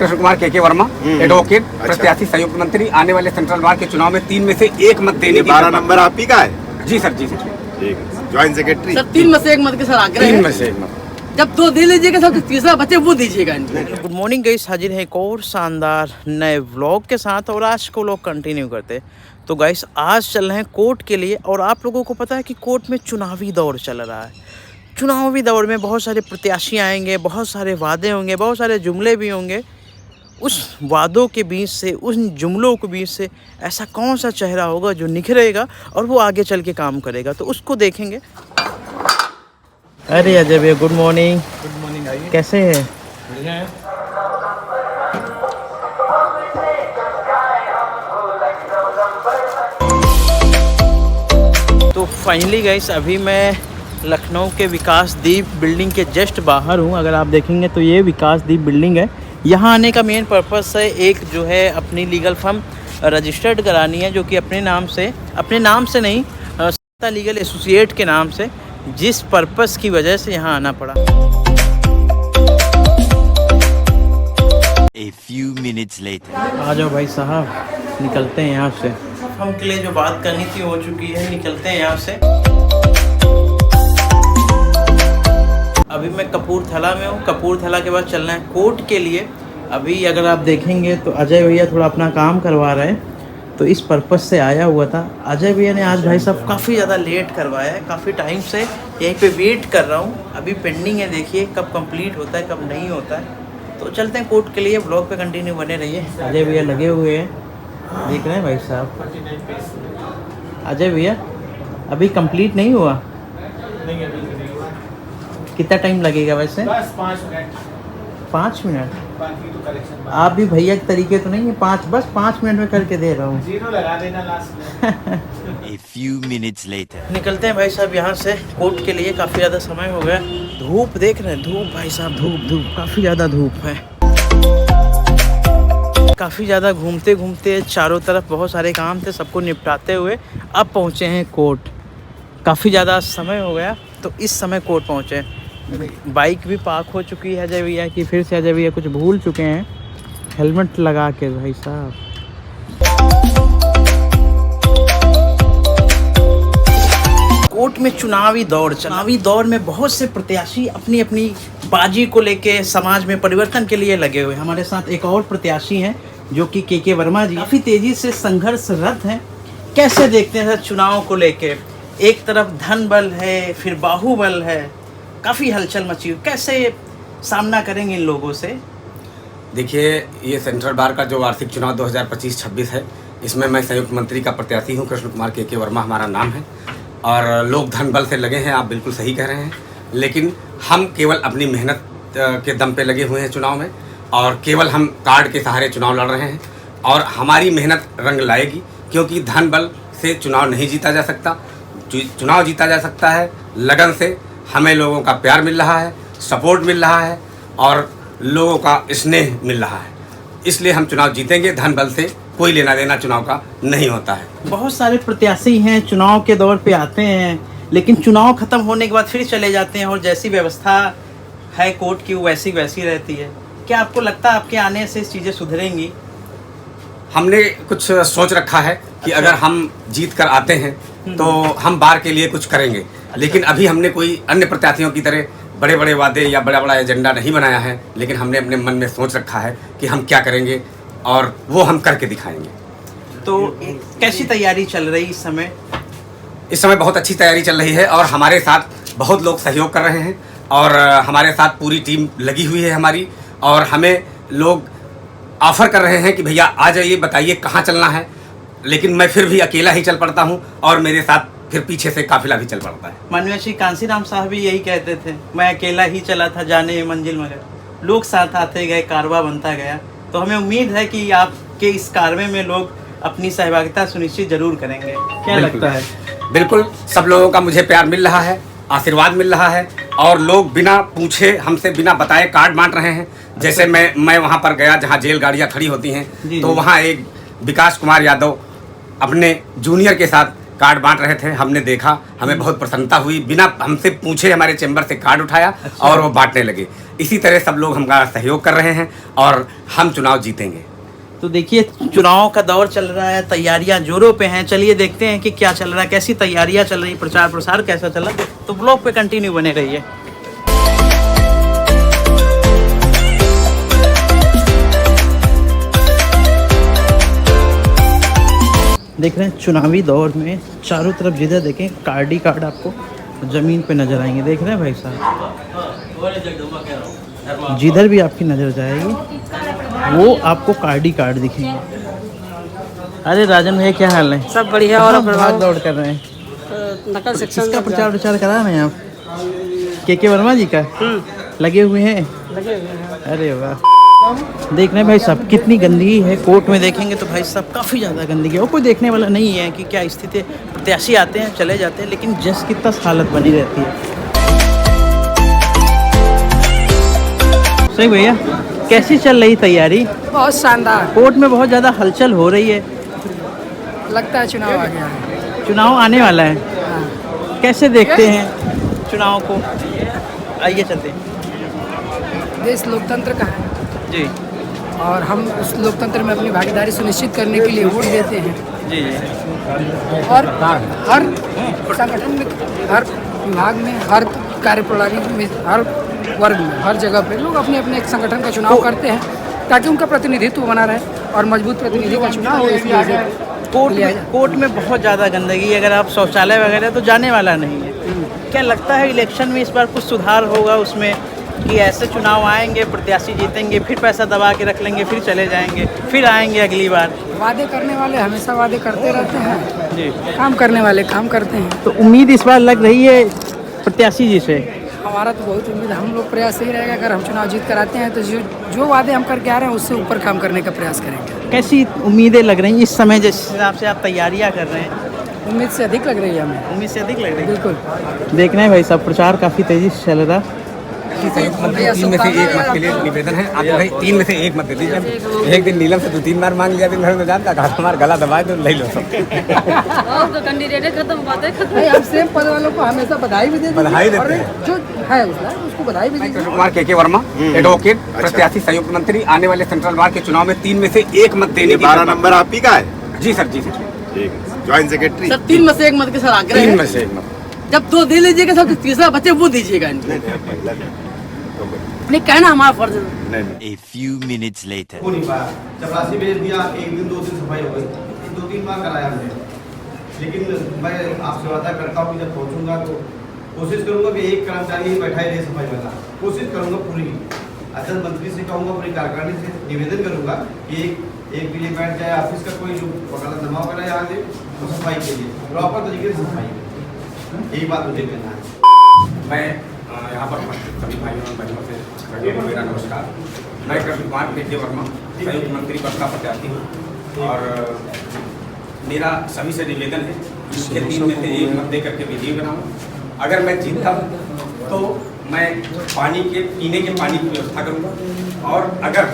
कृष्ण कुमार के वर्मा एडवोकेट प्रत्याशी संयुक्त मंत्री आने वाले सेंट्रल बार के चुनाव में 3 में से 1 मत देने की 12 नंबर आप ही का है? जी सर, जी सर, ठीक है। ज्वाइंट सेक्रेटरी सर 3 में से 1 मत के सर आग्रह 3 है। में से 1 मत। जब 2 दे लीजिएगा सर, तो तीसरा बचे वो दीजिएगा। गुड मॉर्निंग गाइस, हाजिर है एक और शानदार नए व्लॉग के साथ और आज को लोग कंटिन्यू करते हैं। तो गाइस आज चल रहे हैं कोर्ट के लिए और आप लोगों को पता है कि कोर्ट में चुनावी दौर चल रहा है। चुनावी दौर में बहुत सारे प्रत्याशी आएंगे, बहुत सारे वादे होंगे, बहुत सारे जुमले भी होंगे। उस वादों के बीच से, उन जुमलों के बीच से ऐसा कौन सा चेहरा होगा जो निखरेगा और वो आगे चल के काम करेगा, तो उसको देखेंगे। अरे अजय भैया, गुड मॉर्निंग। गुड मॉर्निंग, आइए। कैसे हैं? बढ़िया है। तो फाइनली गाइस अभी मैं लखनऊ के विकासदीप बिल्डिंग के जस्ट बाहर हूँ। अगर आप देखेंगे तो ये विकासदीप बिल्डिंग है। यहाँ आने का मेन पर्पस है एक जो है अपनी लीगल फर्म रजिस्टर्ड करानी है, जो कि अपने नाम से नहीं, सत्ता लीगल एसोसिएट के नाम से, जिस पर्पस की वजह से यहाँ आना पड़ा। A few minutes later. आ जाओ भाई साहब, निकलते हैं यहाँ से। हम के लिए जो बात करनी थी हो चुकी है, निकलते हैं यहाँ से। अभी मैं कपूरथला में हूँ। कपूरथला के बाद चलना है कोर्ट के लिए। अभी अगर आप देखेंगे तो अजय भैया थोड़ा अपना काम करवा रहे हैं, तो इस पर्पस से आया हुआ था। अजय भैया ने आज भाई साहब काफ़ी ज़्यादा लेट करवाया है। काफ़ी टाइम से यहीं पे वेट कर रहा हूँ। अभी पेंडिंग है, देखिए कब कंप्लीट होता है कब नहीं होता है। तो चलते हैं कोर्ट के लिए। ब्लॉग पे कंटिन्यू बने रहिए। अजय भैया लगे हुए हैं, देख रहे हैं भाई साहब। अजय भैया अभी कंप्लीट नहीं हुआ? नहीं, अभी नहीं हुआ। कितना टाइम लगेगा वैसे? बस 5 मिनट, 5 मिनट? बाकी तो करेक्शन। आप भी भैया के तरीके तो नहीं है, 5 मिनट में करके दे रहा हूँ। 0 लगा देना लास्ट में। A few minutes later. निकलते हैं भाई साहब यहाँ से कोर्ट के लिए। काफ़ी ज़्यादा समय हो गया। धूप देख रहे हैं, धूप भाई साहब, धूप काफ़ी ज़्यादा धूप है। काफ़ी ज़्यादा घूमते घूमते चारों तरफ बहुत सारे काम थे, सबको निपटाते हुए अब पहुँचे हैं कोर्ट। काफ़ी ज़्यादा समय हो गया तो इस समय कोर्ट पहुँचे। बाइक भी पार्क हो चुकी है अजय भैया की। फिर से अजय भैया कुछ भूल चुके हैं हेलमेट लगा के भाई साहब। कोर्ट में चुनावी दौर में बहुत से प्रत्याशी अपनी अपनी बाजी को लेके समाज में परिवर्तन के लिए लगे हुए। हमारे साथ एक और प्रत्याशी हैं जो कि के वर्मा जी, काफ़ी तेज़ी से संघर्षरत हैं। कैसे देखते हैं सर चुनाव को लेके? एक तरफ धन बल है, फिर बाहुबल है, काफ़ी हलचल मची हुई। कैसे सामना करेंगे इन लोगों से? देखिए, ये सेंट्रल बार का जो वार्षिक चुनाव 2025-26 है, इसमें मैं संयुक्त मंत्री का प्रत्याशी हूँ। कृष्ण कुमार के वर्मा हमारा नाम है और लोग धन बल से लगे हैं, आप बिल्कुल सही कह रहे हैं। लेकिन हम केवल अपनी मेहनत के दम पे लगे हुए हैं चुनाव में, और केवल हम कार्ड के सहारे चुनाव लड़ रहे हैं। और हमारी मेहनत रंग लाएगी, क्योंकि धन बल से चुनाव नहीं जीता जा सकता। चुनाव जीता जा सकता है लगन से। हमें लोगों का प्यार मिल रहा है, सपोर्ट मिल रहा है और लोगों का स्नेह मिल रहा है, इसलिए हम चुनाव जीतेंगे। धन बल से कोई लेना देना चुनाव का नहीं होता है। बहुत सारे प्रत्याशी हैं, चुनाव के दौर पे आते हैं, लेकिन चुनाव ख़त्म होने के बाद फिर चले जाते हैं और जैसी व्यवस्था है कोर्ट की वैसी रहती है। क्या आपको लगता है आपके आने से चीज़ें सुधरेंगी? हमने कुछ सोच रखा है कि अगर हम जीत कर आते हैं तो हम बार के लिए कुछ करेंगे। लेकिन अभी हमने कोई अन्य प्रत्याशियों की तरह बड़े बड़े वादे या बड़ा बड़ा एजेंडा नहीं बनाया है, लेकिन हमने अपने मन में सोच रखा है कि हम क्या करेंगे और वो हम करके दिखाएंगे। तो कैसी तैयारी चल रही इस समय? इस समय बहुत अच्छी तैयारी चल रही है और हमारे साथ बहुत लोग सहयोग कर रहे हैं और हमारे साथ पूरी टीम लगी हुई है हमारी। और हमें लोग ऑफ़र कर रहे हैं कि भैया आ जाइए, बताइए कहाँ चलना है। लेकिन मैं फिर भी अकेला ही चल पड़ता हूँ और मेरे साथ फिर पीछे से काफिला भी चल पड़ता है। माननीय श्री कांसीराम साहब भी यही कहते थे, मैं अकेला ही चला था जाने मंजिल मगर। लोग साथ आते गए, कारवा बनता गया। तो हमें उम्मीद है कि आपके इस कारवे में लोग अपनी सहभागिता सुनिश्चित जरूर करेंगे। क्या लगता है? बिल्कुल, सब लोगों का मुझे प्यार मिल रहा है, आशीर्वाद मिल रहा है और लोग बिना पूछे हमसे बिना बताए कार्ड बांट रहे हैं। जैसे मैं वहाँ पर गया जहाँ जेल गाड़ियाँ खड़ी होती हैं, तो वहाँ एक विकास कुमार यादव अपने जूनियर के साथ कार्ड बांट रहे थे, हमने देखा, हमें बहुत प्रसन्नता हुई, बिना हमसे पूछे हमारे चैम्बर से कार्ड उठाया और वो बांटने लगे। इसी तरह सब लोग हमारा सहयोग कर रहे हैं और हम चुनाव जीतेंगे। तो देखिए चुनाव का दौर चल रहा है, तैयारियां जोरों पे हैं। चलिए देखते हैं कि क्या चल रहा है, कैसी तैयारियां चल रही, प्रचार प्रसार कैसा चला। तो ब्लॉग पे कंटिन्यू बने रहिए। देख रहे हैं चुनावी दौर में चारों तरफ जिधर देखें कार्ड ही कार्ड आपको ज़मीन पे नज़र आएंगे। देख रहे हैं भाई साहब, जिधर भी आपकी नज़र जाएगी वो आपको कार्ड ही कार्ड दिखेंगे। अरे राजन भैया क्या हाल है? सब बढ़िया। और भाग दौड़ कर रहे हैं, नकल सेक्शन किसका प्रचार प्रचार करा रहे हैं आप? के वर्मा जी का लगे हुए हैं। अरे वाह, देख रहे हैं भाई साहब कितनी गंदगी है। कोर्ट में देखेंगे तो भाई साहब काफ़ी ज़्यादा गंदगी है और कोई देखने वाला नहीं है कि क्या स्थिति है। प्रत्याशी आते हैं चले जाते हैं, लेकिन जस की तस हालत बनी रहती है। सही भैया, कैसी चल रही तैयारी? बहुत शानदार, कोर्ट में बहुत ज़्यादा हलचल हो रही है, लगता है चुनाव आ गया है। चुनाव आने वाला है, कैसे देखते हैं चुनाव को? आइए चलते हैं। देश लोकतंत्र का है जी और हम उस लोकतंत्र में अपनी भागीदारी सुनिश्चित करने के लिए वोट देते हैं। जी जी। और हर संगठन में, हर विभाग में, हर कार्यप्रणाली में, हर वर्ग में, हर जगह पे लोग अपने अपने एक संगठन का चुनाव करते हैं ताकि उनका प्रतिनिधित्व बना रहे और मजबूत प्रतिनिधि का चुनाव हो। इसलिए कोर्ट में बहुत ज़्यादा गंदगी है। अगर आप शौचालय वगैरह तो जाने वाला नहीं है। क्या लगता है इलेक्शन में इस बार कुछ सुधार होगा उसमें, कि ऐसे चुनाव आएंगे, प्रत्याशी जीतेंगे, फिर पैसा दबा के रख लेंगे, फिर चले जाएंगे, फिर आएंगे अगली बार? वादे करने वाले हमेशा वादे करते रहते हैं जी, काम करने वाले काम करते हैं। तो उम्मीद इस बार लग रही है प्रत्याशी जी से? हमारा तो बहुत उम्मीद है, हम लोग प्रयास यही रहेगा अगर हम चुनाव जीत कर आते हैं तो जो वादे हम करके आ रहे हैं उससे ऊपर काम करने का प्रयास करेंगे। कैसी उम्मीदें लग रही हैं इस समय जिस हिसाब से आप तैयारियां कर रहे हैं? उम्मीद से अधिक लग रही है हमें। उम्मीद से अधिक लग रही है। बिल्कुल। देख रहे हैं भाई साहब प्रचार काफ़ी तेज़ी से चल रहा। संयुक्त मंत्री 3 में से 1 मत के लिए निवेदन है, आप भाई 3 में से 1 मत दे दीजिए। एक दिन नीलम से 2-3 बार मांग लिया, दिन भर में जानता कहा हमारा गला दबाए तो ले लो सब। कैंडिडेट खत्म, बातें खत्म। नहीं, हम सेम पद वालों को हमेशा बधाई भी देते हैं। बधाई देते और हैं। जो है उसको बधाई भी देते कृष्ण कुमार के वर्मा, एडवोकेट, प्रत्याशी, संयुक्त मंत्री, आने वाले सेंट्रल बार के चुनाव में 3 में से 1 मत देने की 12 नंबर आप ही का है? जी सर, जी सर। ठीक है, ज्वाइंट सेक्रेटरी। सर 3 में से 1 मत के सर आग्रह 3 है। में से 1 मत। जब 2 दे लीजिएगा सर तो तीसरा बच्चे वो दीजिएगा इनको। नहीं, कहना हमारा फर्ज है। नहीं A few minutes later. हो नहीं पाया, चपरासी भेज दिया, एक दिन 2 दिन सफाई हो गई, 2-3 बार कराया हमने। लेकिन मैं आपसे वादा करता हूँ कि जब पहुँचूंगा तो कोशिश करूंगा कि एक कर्मचारी ही बैठा ही रहे सफाई वाला, कोशिश करूंगा पूरी। अचल मंत्री से कहूँगा, पूरी कार्यकारिणी से निवेदन करूंगा कि एक के लिए बैठ जाए, ऑफिस का कोई जो वकालत जमा करा यहाँ से तो सफाई के लिए प्रॉपर तरीके से सफाई। यही बात मुझे कहना है। मैं यहाँ पर उपस्थित सभी भाइयों और बहनों से मेरा नमस्कार। मैं कृष्ण कुमार के वर्मा, संयुक्त मंत्री पद का प्रत्याशी हूँ और मेरा सभी से निवेदन है कि 3 में से 1 मत दे करके विजयी बनाऊँ। अगर मैं जीतता हूँ तो मैं पानी के पीने के पानी की व्यवस्था करूँगा और अगर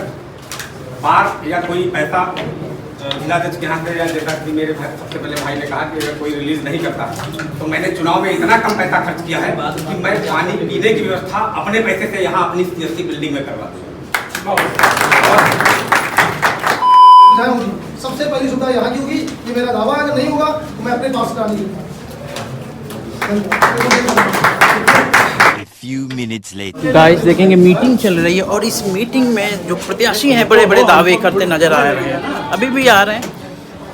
बार या कोई पैसा जिला जज के यहाँ से, या जैसा कि मेरे सबसे पहले भाई ने कहा कि अगर कोई रिलीज नहीं करता तो मैंने चुनाव में इतना कम पैसा खर्च किया है कि मैं पानी पीने की व्यवस्था अपने पैसे से यहाँ अपनी CSC बिल्डिंग में करवा दूँगा। सबसे पहली सुविधा यहाँ की होगी कि मेरा दावा अगर नहीं होगा तो मैं अपने पास करा नहीं। A few minutes later. Guys देखेंगे मीटिंग चल रही है और इस मीटिंग में जो प्रत्याशी हैं बड़े बड़े दावे करते नजर आ रहे हैं, अभी भी आ रहे हैं।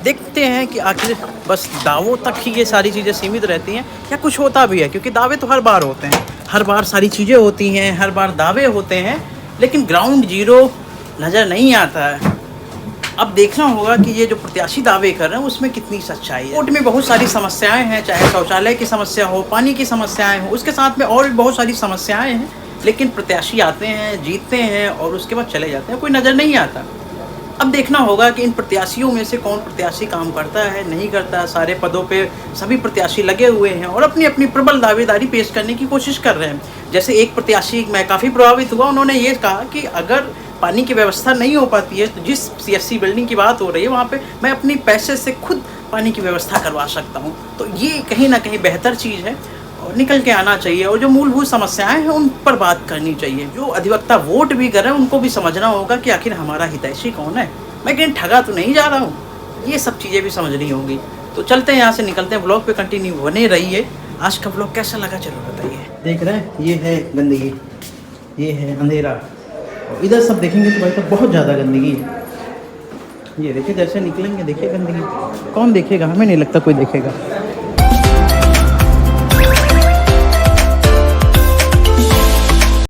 देखते हैं कि आखिर बस दावों तक ही ये सारी चीज़ें सीमित रहती हैं या कुछ होता भी है, क्योंकि दावे तो हर बार होते हैं, हर बार सारी चीज़ें होती हैं, हर बार दावे होते हैं, लेकिन ग्राउंड जीरो नज़र नहीं आता है। अब देखना होगा कि ये जो प्रत्याशी दावे कर रहे हैं उसमें कितनी सच्चाई है। कोर्ट में बहुत सारी समस्याएं हैं, चाहे शौचालय की समस्या हो, पानी की समस्याएं हो, उसके साथ में और भी बहुत सारी समस्याएं हैं, लेकिन प्रत्याशी आते हैं, जीतते हैं और उसके बाद चले जाते हैं, कोई नज़र नहीं आता। अब देखना होगा कि इन प्रत्याशियों में से कौन प्रत्याशी काम करता है, नहीं करता। सारे पदों पे सभी प्रत्याशी लगे हुए हैं और अपनी अपनी प्रबल दावेदारी पेश करने की कोशिश कर रहे हैं। जैसे एक प्रत्याशी, मैं काफ़ी प्रभावित हुआ, उन्होंने ये कहा कि अगर पानी की व्यवस्था नहीं हो पाती है तो जिस CSC बिल्डिंग की बात हो रही है वहाँ पे मैं अपनी पैसे से खुद पानी की व्यवस्था करवा सकता हूँ। तो ये कहीं ना कहीं बेहतर चीज़ है और निकल के आना चाहिए, और जो मूलभूत समस्याएं हैं उन पर बात करनी चाहिए। जो अधिवक्ता वोट भी कर रहे हैं उनको भी समझना होगा कि आखिर हमारा हितैषी कौन है, मैं कहीं ठगा तो नहीं जा रहा हूँ। ये सब चीज़ें भी समझनी होगी। तो चलते हैं यहाँ से, निकलते हैं। ब्लॉग पे कंटिन्यू बने रहिए। आज का ब्लॉग कैसा लगा जरूर बताइए। देख रहे हैं, ये है गंदगी, ये है अंधेरा, और इधर सब देखेंगे तो भाई तो बहुत ज़्यादा गंदगी है। ये देखिए जैसे निकलेंगे, देखिए गंदगी, कौन देखेगा? हमें नहीं लगता कोई देखेगा।